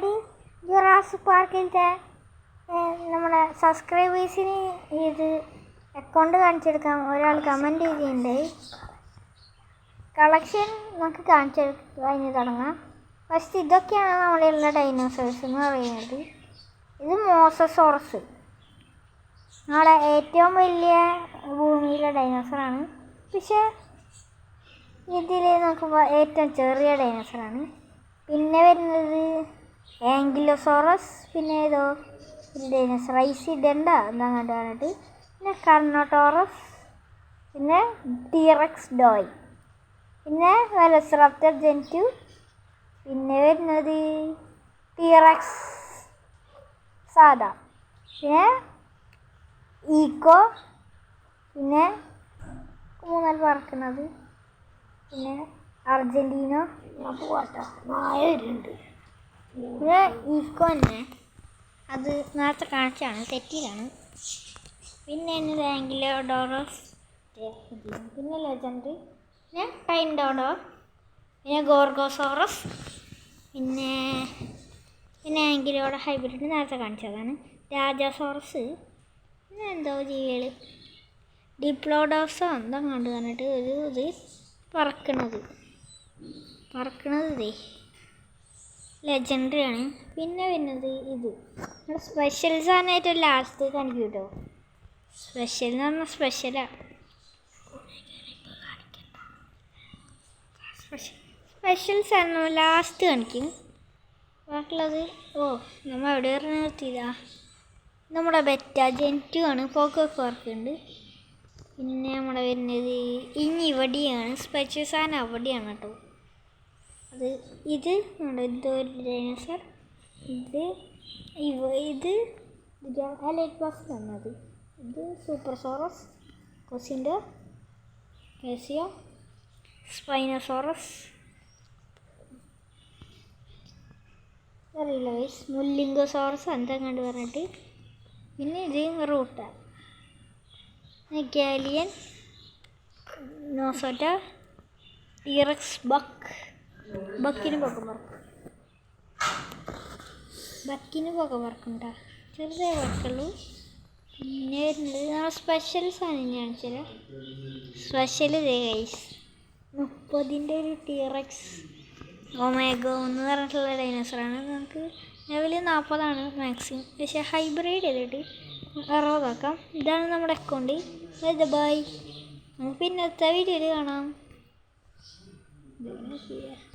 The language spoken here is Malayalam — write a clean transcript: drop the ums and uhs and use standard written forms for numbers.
ഓൾറെഡി ജുറാസിക് പാർക്കിലത്തെ നമ്മുടെ സബ്സ്ക്രൈബേഴ്സിന് ഇത് അക്കൗണ്ട് കാണിച്ചെടുക്കാം. ഒരാൾ കമൻറ്റ് ചെയ്തിട്ടുണ്ട്. കളക്ഷൻ നമുക്ക് കഴിഞ്ഞ് തുടങ്ങാം. ഫസ്റ്റ് ഇതൊക്കെയാണ് നമ്മളുള്ള ഡൈനോസേഴ്സ് എന്ന് പറയുന്നത്. ഇത് മോസസോറസ്, നമ്മുടെ ഏറ്റവും വലിയ ഭൂമിയിലെ ഡൈനോസറാണ്. പക്ഷേ ഇതിൽ നോക്കുമ്പോൾ ഏറ്റവും ചെറിയ ഡൈനോസറാണ്. പിന്നെ വരുന്നത് ആങ്കിലോസോറസ്, പിന്നെ ഏതോ ഒരു ഡൈനോസർ ഐസിഡണ്ട എന്നങ്ങോട്ട് പറഞ്ഞിട്ട്, പിന്നെ കർണോട്ടോറസ്, പിന്നെ ടീറക്സ് ഡോയ്, പിന്നെ വെലോസിറാപ്റ്റർ ജെൻ2, പിന്നെ വരുന്നത് ടീറക്സ് സാദാ, പിന്നെ ഈക്കോ, പിന്നെ മൂന്നാല് പറക്കുന്നത്, പിന്നെ അർജൻറ്റീനോ നായുണ്ട്. പിന്നെ ഈക്കോ തന്നെ അത് നേരത്തെ കാണിച്ചാണ്, തെറ്റിയിലാണ്. പിന്നെ എന്നത് ആങ്കിലോഡോറസ്, പിന്നെ ലെജൻഡ്, പിന്നെ ടൈൻഡോഡോ, പിന്നെ ഗോർഗോസോറസ്, പിന്നെ ആങ്കിലോയുടെ ഹൈബ്രിഡ് നേരത്തെ കാണിച്ചതാണ്. രാജാസോറസ്, പിന്നെ എന്തോ ജീവികൾ ഡിപ്ലോഡോസോ എന്താ കണ്ടു പറഞ്ഞിട്ട് ഒരു ഇത് പറക്കണത് ഇതേ ലെജൻഡറി ആണ്. പിന്നെ വരുന്നത് ഇത് സ്പെഷ്യൽസ് ആണ്. ഏറ്റവും ലാസ്റ്റ് കാണിക്കും കേട്ടോ. സ്പെഷ്യൽ എന്ന് പറഞ്ഞാൽ സ്പെഷ്യലാണ്. സ്പെഷ്യൽസ് ആണ് ലാസ്റ്റ് കാണിക്കും. ബാക്കിയുള്ളത് നമ്മൾ എവിടെ നിർത്തിയതാ, നമ്മുടെ ബെറ്റ ജെൻ2 ആണ്. പോക്കൊക്കെ വർക്കുണ്ട്. പിന്നെ നമ്മുടെ വരുന്നത് ഇനി ഇവിടെയാണ് സ്പെഷ്യൽസ് ആണ്, അവിടെയാണ് കേട്ടോ. ഇത് ഡൈനോസർ, ഇത് ലൈറ്റ് ബോക്സ് തന്നത്. ഇത് സൂപ്പർസോറസ്, കൊസിൻഡോ, കേസിയോ, സ്പൈനോസോറസ്, അറിയില്ല വൈസ്, മുല്ലിംഗോസോറസ് എന്താ കണ്ട് പറഞ്ഞിട്ട്. പിന്നെ ഇത് റൂട്ട, ഗാലിയൻ, നോസോറ്റ, ടീറക്സ് ബക്കിന് പുക പറക്കുണ്ടാ, ചെറുതേ പറക്കുള്ളൂ. പിന്നെ വരുന്നത് നമ്മൾ സ്പെഷ്യൽസ് ആണ് ഞാൻ ചില സ്പെഷ്യൽ ഇതേ ഗൈസ്. 30 ഒരു ടീറക്സ് ഒമേഗോ എന്ന് പറഞ്ഞിട്ടുള്ള ഡൈനോസറാണ്. നമുക്ക് ലെവൽ 40 മാക്സിമം, പക്ഷേ ഹൈബ്രിഡ് ചെയ്തിട്ട് 60 ഇതാണ് നമ്മുടെ അക്കൗണ്ട്. ബൈ, നമുക്ക് പിന്നത്തെ വീഡിയോയിൽ കാണാം.